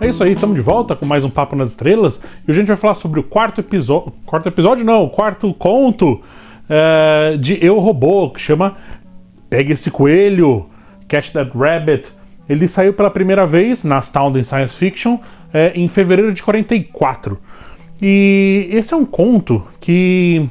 É isso aí, estamos de volta com mais um Papo nas Estrelas e hoje a gente vai falar sobre o quarto conto de Eu, Robô, que chama Pega Esse Coelho, Catch That Rabbit. Ele saiu pela primeira vez na Astounding Science Fiction em fevereiro de 44. E esse é um conto que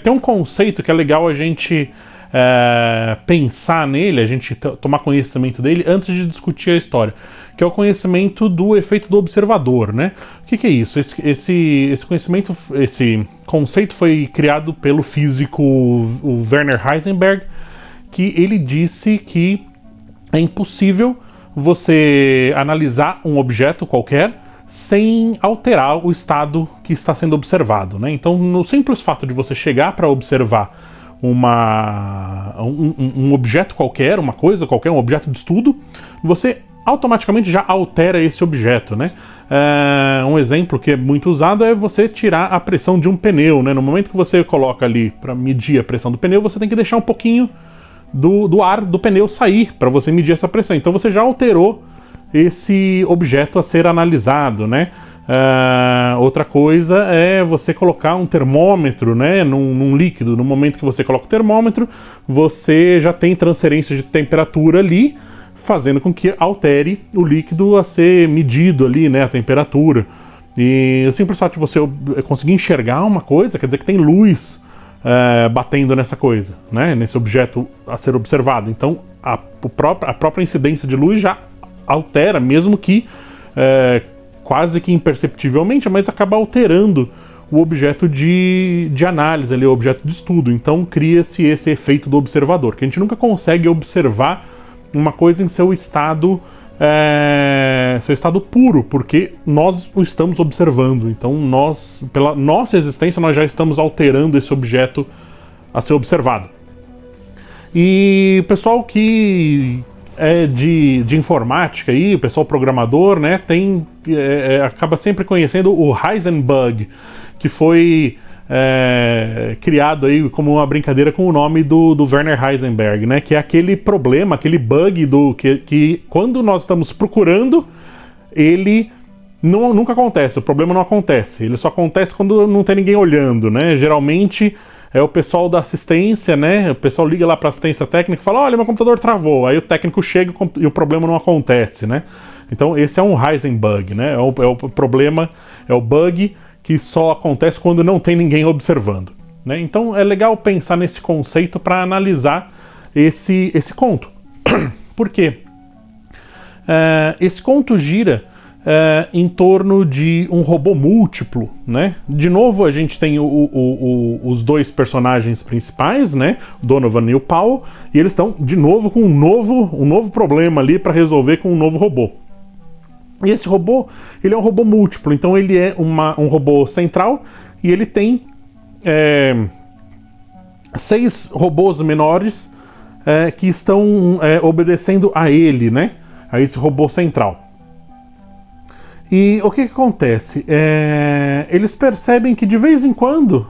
tem um conceito que é legal a gente pensar nele, a gente tomar conhecimento dele antes de discutir a história, que é o conhecimento do efeito do observador, né? O que é isso? Esse conhecimento, esse conceito foi criado pelo físico o Werner Heisenberg, que ele disse que é impossível você analisar um objeto qualquer sem alterar o estado que está sendo observado, né? Então, no simples fato de você chegar para observar um objeto qualquer, uma coisa qualquer, um objeto de estudo, você automaticamente já altera esse objeto, né? Um exemplo que é muito usado é você tirar a pressão de um pneu, né? No momento que você coloca ali para medir a pressão do pneu, você tem que deixar um pouquinho do ar do pneu sair para você medir essa pressão. Então você já alterou esse objeto a ser analisado, né? Outra coisa é você colocar um termômetro, né, num líquido. No momento que você coloca o termômetro, você já tem transferência de temperatura ali, fazendo com que altere o líquido a ser medido ali, né, a temperatura. E o simples fato de você conseguir enxergar uma coisa, quer dizer que tem luz batendo nessa coisa, né, nesse objeto a ser observado. Então a própria incidência de luz já altera, mesmo que quase que imperceptivelmente, mas acaba alterando o objeto de análise, ali, o objeto de estudo. Então cria-se esse efeito do observador, que a gente nunca consegue observar uma coisa em seu estado puro, porque nós o estamos observando. Então nós, pela nossa existência, nós já estamos alterando esse objeto a ser observado. E o pessoal que de informática aí, o pessoal programador, né, acaba sempre conhecendo o Heisenbug, que foi criado aí como uma brincadeira com o nome do Werner Heisenberg, né, que é aquele problema, aquele bug que quando nós estamos procurando, ele nunca acontece, o problema não acontece, ele só acontece quando não tem ninguém olhando, né, geralmente é o pessoal da assistência, né? O pessoal liga lá para assistência técnica e fala: olha, meu computador travou. Aí o técnico chega e o problema não acontece, né? Então esse é um Heisenbug, né? É o problema, é o bug que só acontece quando não tem ninguém observando, né? Então é legal pensar nesse conceito para analisar esse conto. Por quê? Esse conto gira em torno de um robô múltiplo, né? De novo, a gente tem os dois personagens principais, né? O Donovan e o Paul, e eles estão de novo com um novo problema ali para resolver com um novo robô. E esse robô, ele é um robô múltiplo, então ele é um robô central e ele tem 6 robôs menores que estão obedecendo a ele, né? A esse robô central. E o que acontece? Eles percebem que de vez em quando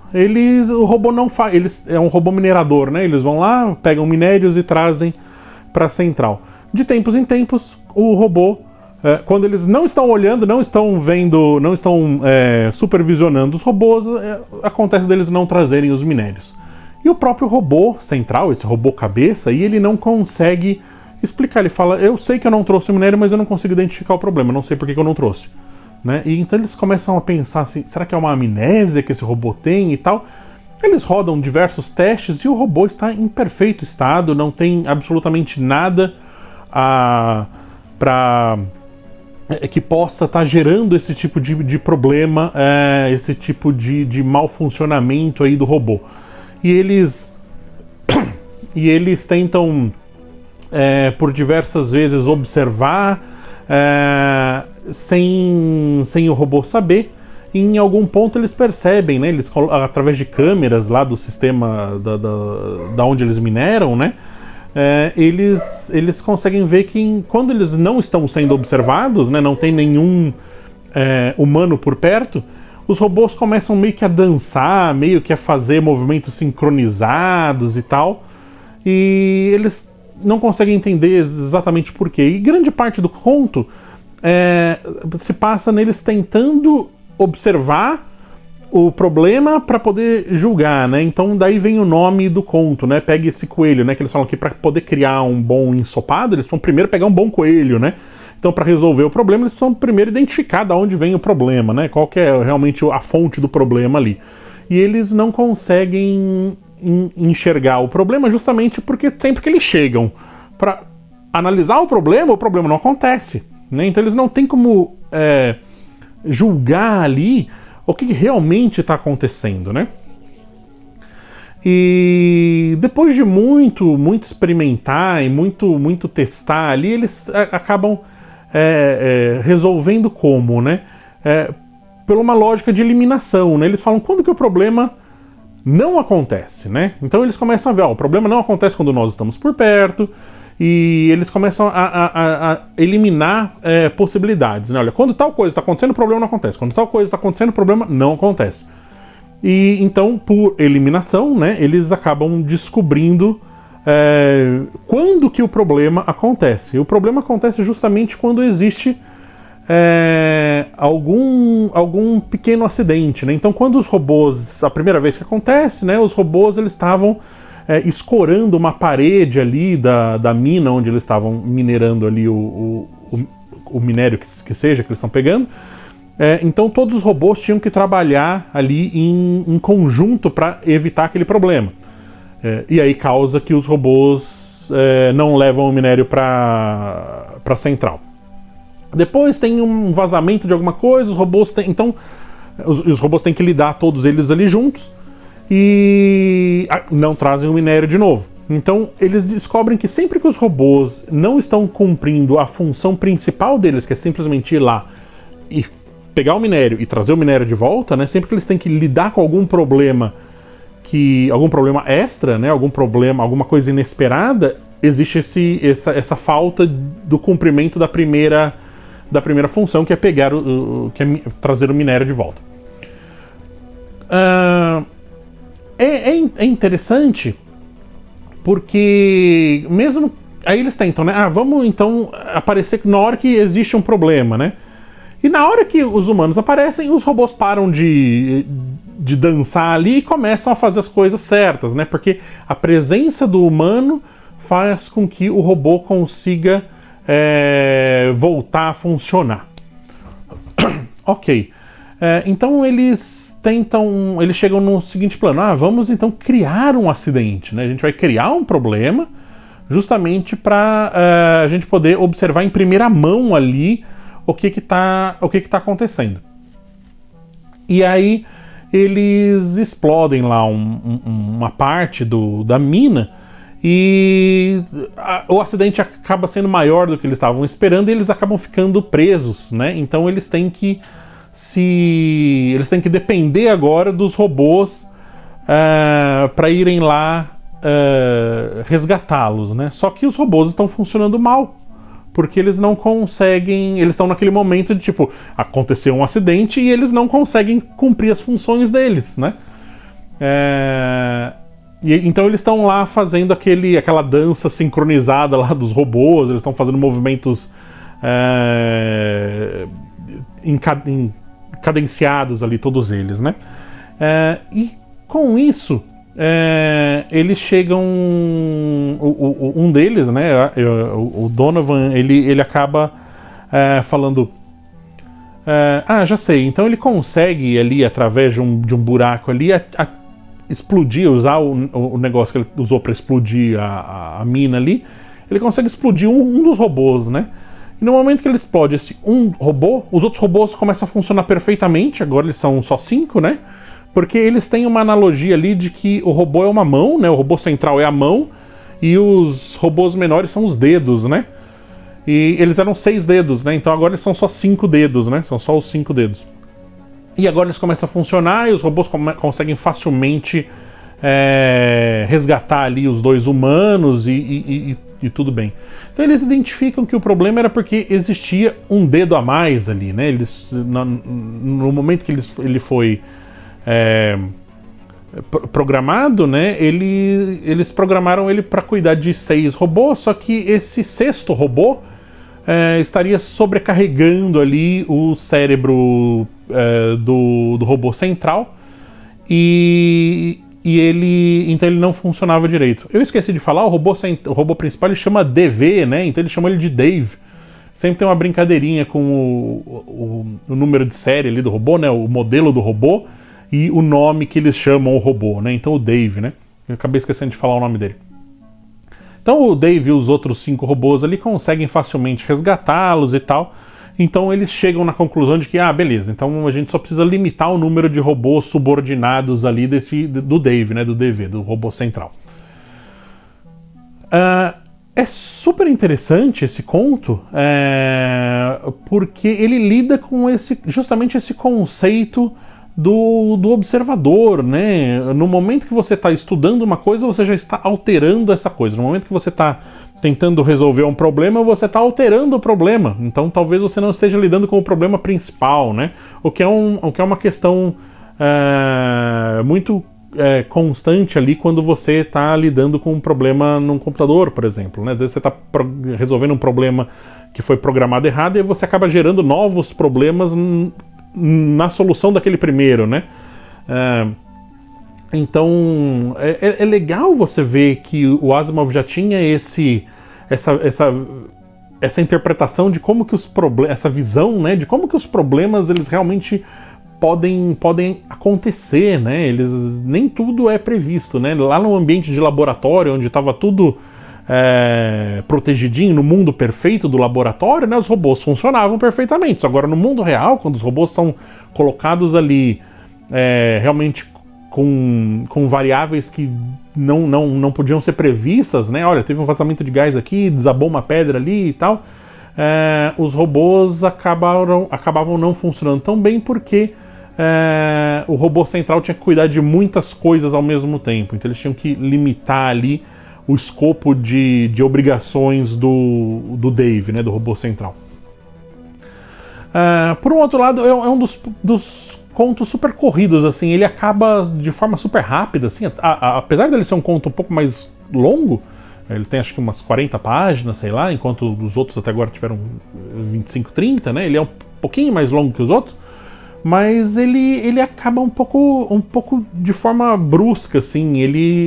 o robô não faz. É um robô minerador, né? Eles vão lá, pegam minérios e trazem para a central. De tempos em tempos, o robô, quando eles não estão olhando, não estão vendo, não estão supervisionando os robôs, acontece deles não trazerem os minérios. E o próprio robô central, esse robô cabeça, aí ele não consegue explicar. Ele fala: eu sei que eu não trouxe o minério, mas eu não consigo identificar o problema, eu não sei por que eu não trouxe, né? E então eles começam a pensar assim: será que é uma amnésia que esse robô tem e tal? Eles rodam diversos testes e o robô está em perfeito estado, não tem absolutamente nada que possa estar gerando esse tipo de problema, esse tipo de mau funcionamento aí do robô. E eles tentam por diversas vezes observar sem o robô saber. E em algum ponto eles percebem, né, eles, através de câmeras lá do sistema da onde eles mineram, né, eles conseguem ver que quando eles não estão sendo observados, né, não tem nenhum humano por perto, os robôs começam meio que a dançar, meio que a fazer movimentos sincronizados e tal, e eles não conseguem entender exatamente por quê. E grande parte do conto se passa neles tentando observar o problema para poder julgar, né? Então daí vem o nome do conto, né? Pegue esse coelho, né? Que eles falam que para poder criar um bom ensopado, eles vão primeiro pegar um bom coelho, né? Então, para resolver o problema, eles precisam primeiro identificar de onde vem o problema, né? Qual que é realmente a fonte do problema ali. E eles não conseguem enxergar o problema justamente porque sempre que eles chegam para analisar o problema não acontece, né? Então eles não têm como julgar ali o que realmente está acontecendo, né? E depois de muito experimentar e muito testar ali, eles acabam resolvendo como, né? Por uma lógica de eliminação, né? Eles falam quando que o problema não acontece, né? Então eles começam a ver, o problema não acontece quando nós estamos por perto, e eles começam a eliminar possibilidades, né? Olha, quando tal coisa está acontecendo, o problema não acontece. Quando tal coisa está acontecendo, o problema não acontece. E então, por eliminação, né, eles acabam descobrindo quando que o problema acontece. E o problema acontece justamente quando existe algum pequeno acidente, né? Então, quando os robôs, a primeira vez que acontece, né, os robôs eles estavam escorando uma parede ali da mina onde eles estavam minerando ali o minério que seja que eles estão pegando. Então todos os robôs tinham que trabalhar ali em conjunto para evitar aquele problema. E aí causa que os robôs não levam o minério para a central. Depois tem um vazamento de alguma coisa, os robôs têm que lidar todos eles ali juntos e não trazem o minério de novo. Então eles descobrem que sempre que os robôs não estão cumprindo a função principal deles, que é simplesmente ir lá e pegar o minério e trazer o minério de volta, né? Sempre que eles têm que lidar com algum problema extra, né? Algum problema, alguma coisa inesperada, existe essa falta do cumprimento da primeira função, que é que é trazer o minério de volta. É interessante porque mesmo aí eles tentam, né? Vamos então aparecer na hora que existe um problema, né? E na hora que os humanos aparecem, os robôs param de dançar ali e começam a fazer as coisas certas, né? Porque a presença do humano faz com que o robô consiga voltar a funcionar. Ok. Então eles chegam no seguinte plano: vamos então criar um acidente, né? A gente vai criar um problema justamente para a gente poder observar em primeira mão ali o que tá acontecendo. E aí eles explodem lá uma parte da mina e o acidente acaba sendo maior do que eles estavam esperando e eles acabam ficando presos, né? Então eles têm que depender agora dos robôs para irem lá resgatá-los, né? Só que os robôs estão funcionando mal, porque eles não conseguem, eles estão naquele momento de tipo, aconteceu um acidente e eles não conseguem cumprir as funções deles, né? Então eles estão lá fazendo aquela dança sincronizada lá dos robôs, eles estão fazendo movimentos cadenciados ali, todos eles, né? E com isso, eles chegam, um deles, né, o Donovan, ele acaba falando, já sei, então ele consegue ali, através de um buraco ali, explodir, usar o negócio que ele usou para explodir a mina ali, ele consegue explodir um dos robôs, né? E no momento que ele explode esse um robô, os outros robôs começam a funcionar perfeitamente, agora eles são só 5, né? Porque eles têm uma analogia ali de que o robô é uma mão, né? O robô central é a mão e os robôs menores são os dedos, né? E eles eram 6 dedos, né? Então agora eles são só 5 dedos, né? São só os 5 dedos. E agora eles começam a funcionar e os robôs conseguem facilmente resgatar ali os 2 humanos e tudo bem. Então eles identificam que o problema era porque existia um dedo a mais ali, né? No momento que ele foi programado, né? Eles programaram ele para cuidar de 6 robôs, só que esse 6º robô estaria sobrecarregando ali o cérebro do robô central então ele não funcionava direito. Eu esqueci de falar, o robô principal ele chama DV, né? Então ele chama ele de Dave. Sempre tem uma brincadeirinha com o número de série ali do robô, né? O modelo do robô e o nome que eles chamam o robô, né? Então o Dave, né? Eu acabei esquecendo de falar o nome dele. Então o Dave e os outros 5 robôs ali conseguem facilmente resgatá-los e tal. Então eles chegam na conclusão de que, beleza, então a gente só precisa limitar o número de robôs subordinados ali do Dave, né? Do DV, do robô central. É super interessante esse conto, porque ele lida com justamente esse conceito do observador, né? No momento que você está estudando uma coisa, você já está alterando essa coisa. No momento que você está tentando resolver um problema, você está alterando o problema. Então talvez você não esteja lidando com o problema principal, né? O que é uma questão muito constante ali quando você está lidando com um problema num computador, por exemplo, né? Às vezes você está resolvendo um problema que foi programado errado e você acaba gerando novos problemas na solução daquele primeiro, né? Então é legal você ver que o Asimov já tinha essa interpretação de como que os problemas, essa visão, né, de como que os problemas eles realmente podem acontecer, né? Nem tudo é previsto, né? Lá no ambiente de laboratório, onde estava tudo protegidinho, no mundo perfeito do laboratório, né, os robôs funcionavam perfeitamente. Agora, no mundo real, quando os robôs são colocados ali realmente com variáveis que não podiam ser previstas, né? Olha, teve um vazamento de gás aqui, desabou uma pedra ali e tal. Os robôs acabavam não funcionando tão bem porque o robô central tinha que cuidar de muitas coisas ao mesmo tempo. Então eles tinham que limitar ali o escopo de obrigações do Dave, né, do robô central. Por um outro lado, é um dos contos super corridos, assim, ele acaba de forma super rápida, assim, apesar dele ser um conto um pouco mais longo, ele tem acho que umas 40 páginas, sei lá, enquanto os outros até agora tiveram 25, 30, né, ele é um pouquinho mais longo que os outros, mas ele acaba um pouco de forma brusca, assim,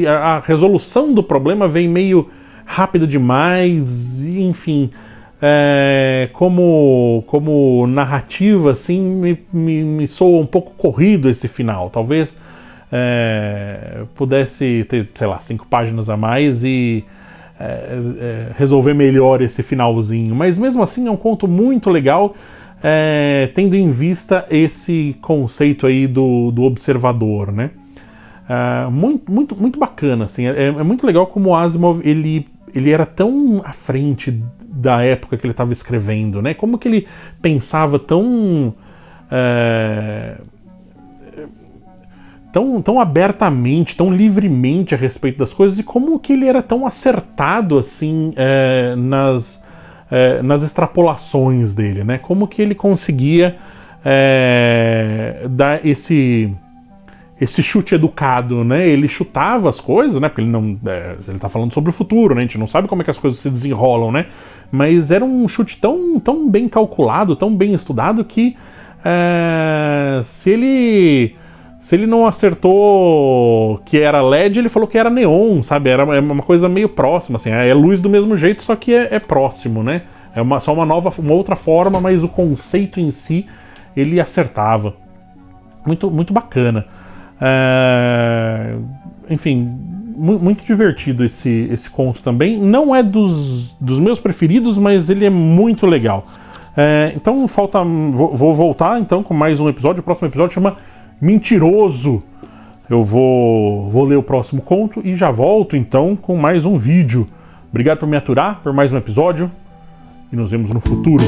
a resolução do problema vem meio rápido demais, e, enfim, como narrativa, assim, me soa um pouco corrido esse final. Talvez pudesse ter, sei lá, 5 páginas a mais e resolver melhor esse finalzinho, mas mesmo assim é um conto muito legal. Tendo em vista esse conceito aí do observador, né? Muito bacana, assim. É muito legal como o Asimov ele era tão à frente da época que ele estava escrevendo, né? Como que ele pensava tão abertamente, tão livremente a respeito das coisas, e como que ele era tão acertado assim nas extrapolações dele, né? Como que ele conseguia dar esse chute educado, né? Ele chutava as coisas, né? Porque ele tá falando sobre o futuro, né? A gente não sabe como é que as coisas se desenrolam, né? Mas era um chute tão bem calculado, tão bem estudado que se ele não acertou que era LED, ele falou que era neon, sabe? Era uma coisa meio próxima, assim. É luz do mesmo jeito, só que é próximo, né? É só uma outra forma, mas o conceito em si, ele acertava. Muito bacana. Enfim, muito divertido esse conto também. Não é dos meus preferidos, mas ele é muito legal. Então vou voltar então com mais um episódio. O próximo episódio chama Mentiroso. Eu vou ler o próximo conto e já volto então com mais um vídeo. Obrigado por me aturar por mais um episódio e nos vemos no futuro.